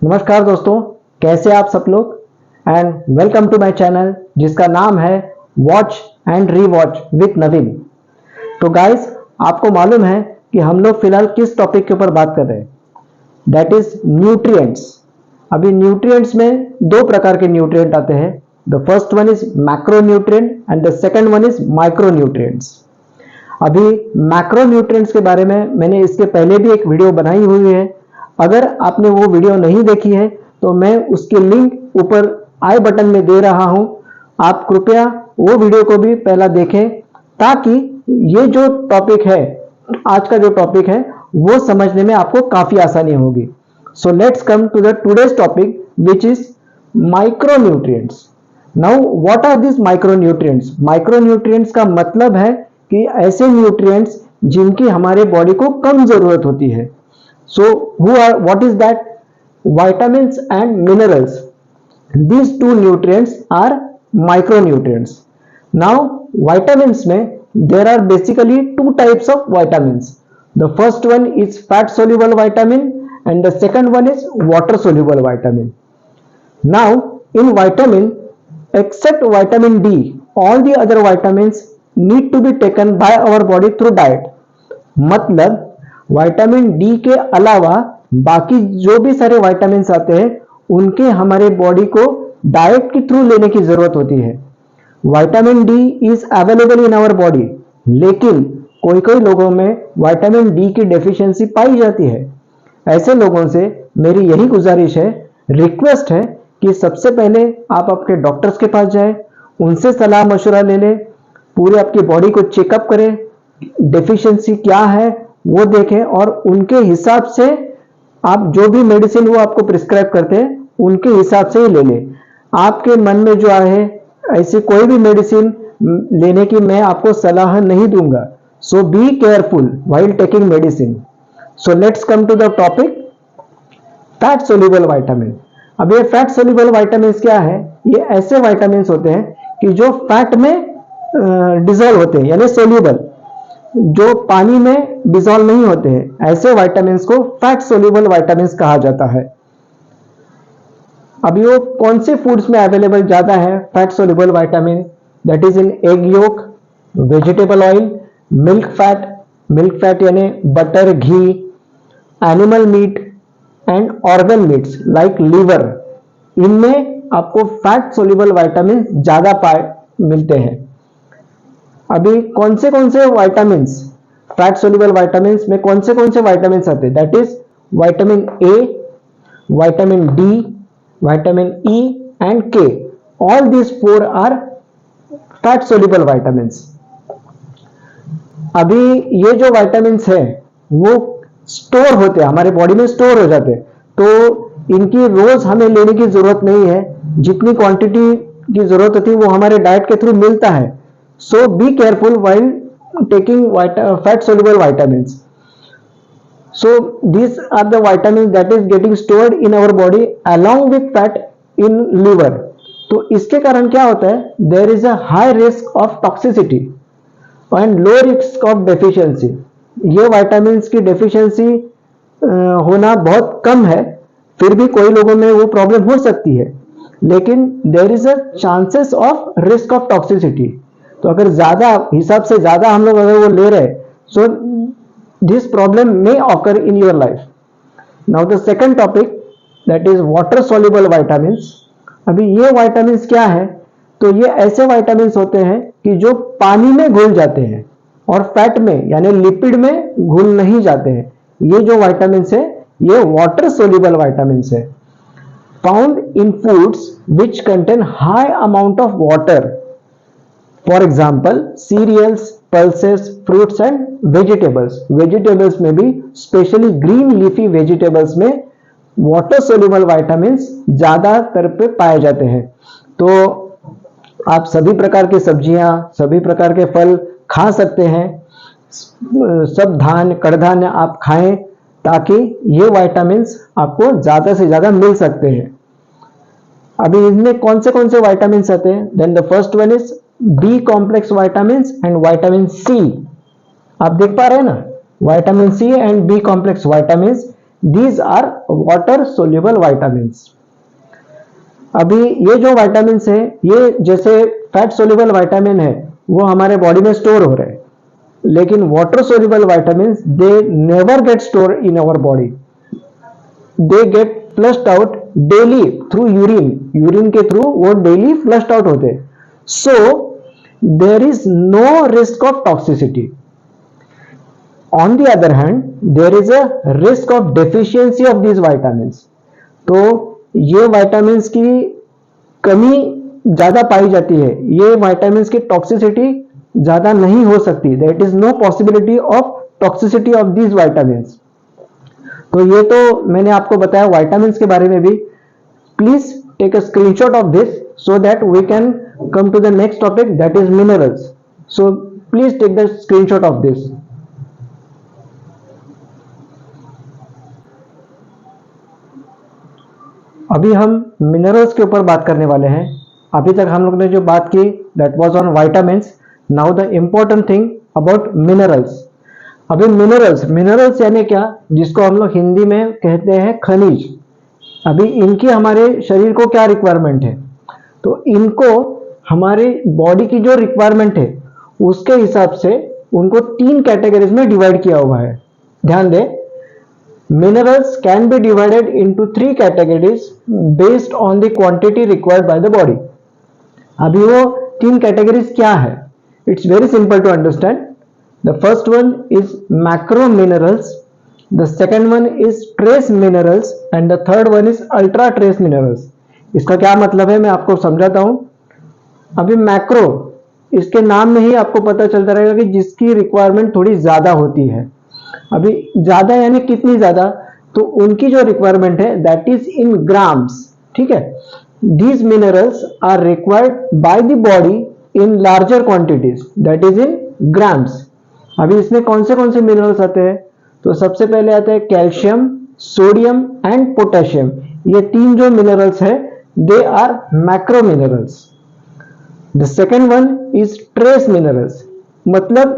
नमस्कार दोस्तों, कैसे आप सब लोग। And welcome to my channel जिसका नाम है watch and rewatch with Naveen. तो गाइस, आपको मालूम है कि हम लोग फिलहाल किस टॉपिक के ऊपर बात कर रहे हैं, दैट इज न्यूट्रिएंट्स। अभी न्यूट्रिएंट्स में दो प्रकार के न्यूट्रिएंट आते हैं। The first one is macro nutrient and the second one is micro nutrients. अभी मैक्रो न्यूट्रिएंट्स के बारे में मैंने इसके पहले भी एक वीडियो बनाई हुई है। अगर आपने वो वीडियो नहीं देखी है तो मैं उसकी लिंक ऊपर आई बटन में दे रहा हूं। आप कृपया वो वीडियो को भी पहला देखें ताकि ये जो टॉपिक है, आज का जो टॉपिक है, वो समझने में आपको काफी आसानी होगी। So let's come to the today's topic which is micronutrients. Now what are these micronutrients? Micronutrients का मतलब है कि ऐसे न्यूट्रिएंट्स जिनकी हमारे बॉडी को कम जरूरत होती है। So what is that? Vitamins and minerals. These two nutrients are micronutrients. Now vitamins में there are basically two types of vitamins. The first one is fat soluble vitamin and the second one is water soluble vitamin. Now in vitamin, except vitamin D, all the other vitamins need to be taken by our body through diet. मतलब vitamin D के अलावा बाकी जो भी सारे vitamins आते हैं उनके हमारे बॉडी को डाइट के थ्रू लेने की जरूरत होती है। Vitamin D is available in our body, लेकिन कोई कोई लोगों में विटामिन डी की डेफिशिएंसी पाई जाती है। ऐसे लोगों से मेरी यही गुजारिश है, रिक्वेस्ट है कि सबसे पहले आप आपके डॉक्टर्स के पास जाएं, उनसे सलाह मशवरा ले लें, पूरे आपकी बॉडी को चेकअप करें, डेफिशिएंसी क्या है वो देखें और उनके हिसाब से आप जो भी मेडिसिन वो आपको प्रिस्क्राइब करते हैं उनके हिसाब से ही ले लें। आपके मन में जो आए ऐसी कोई भी मेडिसिन लेने की मैं आपको सलाह नहीं दूंगा। So be careful while taking medicine. So let's come to the topic fat soluble vitamin. अब ये फैट सोल्यूबल विटामिन क्या है? ये ऐसे विटामिन होते हैं कि जो फैट में डिजोल्व होते हैं, यानी सोल्यूबल, जो पानी में डिसॉल्व नहीं होते हैं। ऐसे विटामिन्स को फैट सोल्यूबल विटामिन्स कहा जाता है। अभी वो कौन से फूड्स में अवेलेबल ज्यादा है fat soluble vitamin? That is in egg yolk, vegetable oil, milk fat यानी butter, ghee, animal meat and organ meats like liver. इनमें आपको फैट सोल्यूबल विटामिन ज्यादा मिलते हैं। अभी कौन से विटामिन्स, फैट सोल्यूबल विटामिन्स में कौन से विटामिन्स आते हैं? That is vitamin A, vitamin D, vitamin E and K. All these four are fat soluble vitamins. अभी ये जो विटामिन्स है वो स्टोर होते हैं, हमारे बॉडी में स्टोर हो जाते हैं, तो इनकी रोज हमें लेने की जरूरत नहीं है। जितनी क्वांटिटी की जरूरत होती है वो हमारे डाइट के थ्रू मिलता है। So be careful while taking fat soluble vitamins. So these are the vitamins that is getting stored in our body along with fat in liver. तो इसके कारण क्या होता है? There is a high risk of toxicity and low risk of deficiency. ये vitamins की deficiency होना बहुत कम है, फिर भी कोई लोगों में वो प्रॉब्लम हो सकती है, लेकिन there is a chances of risk of toxicity. तो अगर ज्यादा हिसाब से ज्यादा हम लोग अगर वो ले रहे, so this problem may occur in your life. Now the second topic that is water soluble vitamins. अभी ये विटामिन्स क्या है? तो ये ऐसे विटामिन्स होते हैं कि जो पानी में घुल जाते हैं और फैट में यानी लिपिड में घुल नहीं जाते हैं। ये जो विटामिन्स है ये वाटर सोल्यूबल विटामिन्स है, found in foods which contain high amount of water. For example cereals, pulses, fruits and vegetables. Vegetables में भी स्पेशली ग्रीन लीफी वेजिटेबल्स में वाटर सोल्यूबल विटामिन्स ज्यादातर पे पाए जाते हैं। तो आप सभी प्रकार की सब्जियां, सभी प्रकार के फल खा सकते हैं। सब धान्य, कड़धान्य आप खाएं ताकि ये विटामिन्स आपको ज्यादा से ज्यादा मिल सकते हैं। अभी इनमें कौन से विटामिन्स आते हैं? Then the first one is B complex vitamins and vitamin C. आप देख पा रहे हैं ना, vitamin C and B complex vitamins these are water soluble vitamins. अभी ये जो वाइटामिन्स है, ये जैसे फैट सोल्यूबल वाइटामिन है वो हमारे बॉडी में स्टोर हो रहे हैं, लेकिन water soluble vitamins they never get store in our body, they get flushed out daily through urine, urine के थ्रू वो डेली फ्लश्ड आउट होते हैं। So there is no risk of toxicity. On the other hand there is a risk of deficiency of these vitamins. तो ये vitamins की कमी ज्यादा पाई जाती है, ये वाइटामिन्स की टॉक्सिसिटी ज्यादा नहीं हो सकती, that is no possibility of toxicity of these vitamins. तो ये तो मैंने आपको बताया वाइटामिन्स के बारे में भी। Please take a screenshot of this so that we can come to the next topic, that is minerals. So please take the screenshot of this. अभी हम मिनरल्स के ऊपर बात करने वाले हैं। अभी तक हम लोग ने जो बात की that was on vitamins. Now the important thing about minerals. अभी मिनरल्स यानी क्या, जिसको हम लोग हिंदी में कहते हैं खनिज। अभी इनकी हमारे शरीर को क्या रिक्वायरमेंट है, तो इनको हमारे बॉडी की जो रिक्वायरमेंट है उसके हिसाब से उनको 3 कैटेगरीज में डिवाइड किया हुआ है। ध्यान दें, minerals can be divided into 3 categories based on the quantity required by the body. अभी वो 3 कैटेगरीज क्या है, it's very simple to understand. The first one is macro minerals, the second one is trace minerals and the third one is ultra trace minerals. इसका क्या मतलब है मैं आपको समझाता हूं। अभी मैक्रो, इसके नाम में ही आपको पता चलता रहेगा कि जिसकी रिक्वायरमेंट थोड़ी ज्यादा होती है। अभी ज्यादा यानी कितनी ज्यादा, तो उनकी जो रिक्वायरमेंट है दैट इज इन ग्राम्स। ठीक है, these minerals are required by the body in larger quantities, that is in grams. अभी इसमें कौन से मिनरल्स आते हैं, तो सबसे पहले आते हैं कैल्शियम, सोडियम एंड पोटेशियम। ये 3 जो मिनरल्स है they are macro minerals. The second one is trace minerals, मतलब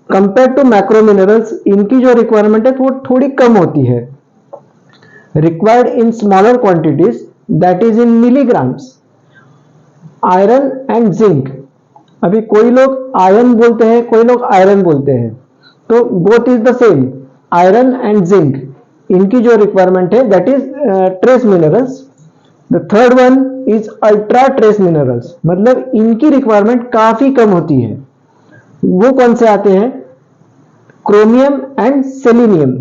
कंपेयर टू मैक्रो मिनरल्स इनकी जो रिक्वायरमेंट है वो थोड़ी कम होती है, required in smaller quantities that is in milligrams. Iron and zinc, अभी कोई लोग आयरन बोलते हैं, कोई लोग आयरन बोलते हैं, तो both is the same, iron and zinc. इनकी जो रिक्वायरमेंट है that is trace minerals. The third one is ultra trace minerals, मतलब इनकी रिक्वायरमेंट काफी कम होती है। वो कौन से आते हैं, chromium and selenium,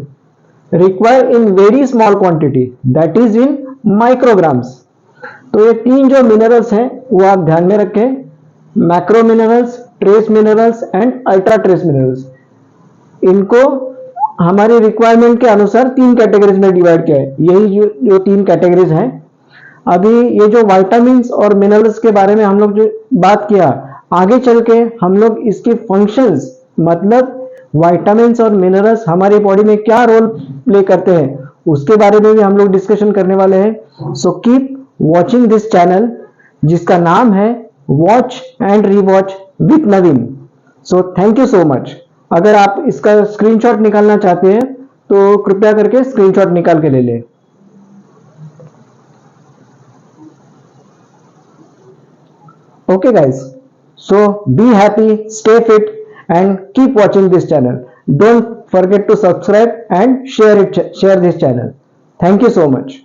require in very small quantity that is in micrograms. तो ये 3 जो मिनरल्स हैं वो आप ध्यान में रखें, macro minerals, trace minerals and ultra trace minerals. इनको हमारी रिक्वायरमेंट के अनुसार 3 कैटेगरीज में डिवाइड किया है। यही जो 3 कैटेगरीज हैं। अभी ये जो विटामिन्स और मिनरल्स के बारे में हम लोग जो बात किया, आगे चल के हम लोग इसके फंक्शंस, मतलब विटामिन्स और मिनरल्स हमारी बॉडी में क्या रोल प्ले करते हैं उसके बारे में भी हम लोग डिस्कशन करने वाले हैं। So keep watching this channel जिसका नाम है watch and rewatch with Naveen. So thank you so much. अगर आप इसका स्क्रीनशॉट निकालना चाहते हैं तो कृपया करके स्क्रीनशॉट निकाल के ले लें। Okay guys, so be happy, stay fit and keep watching this channel. Don't forget to subscribe and share this channel. Thank you so much.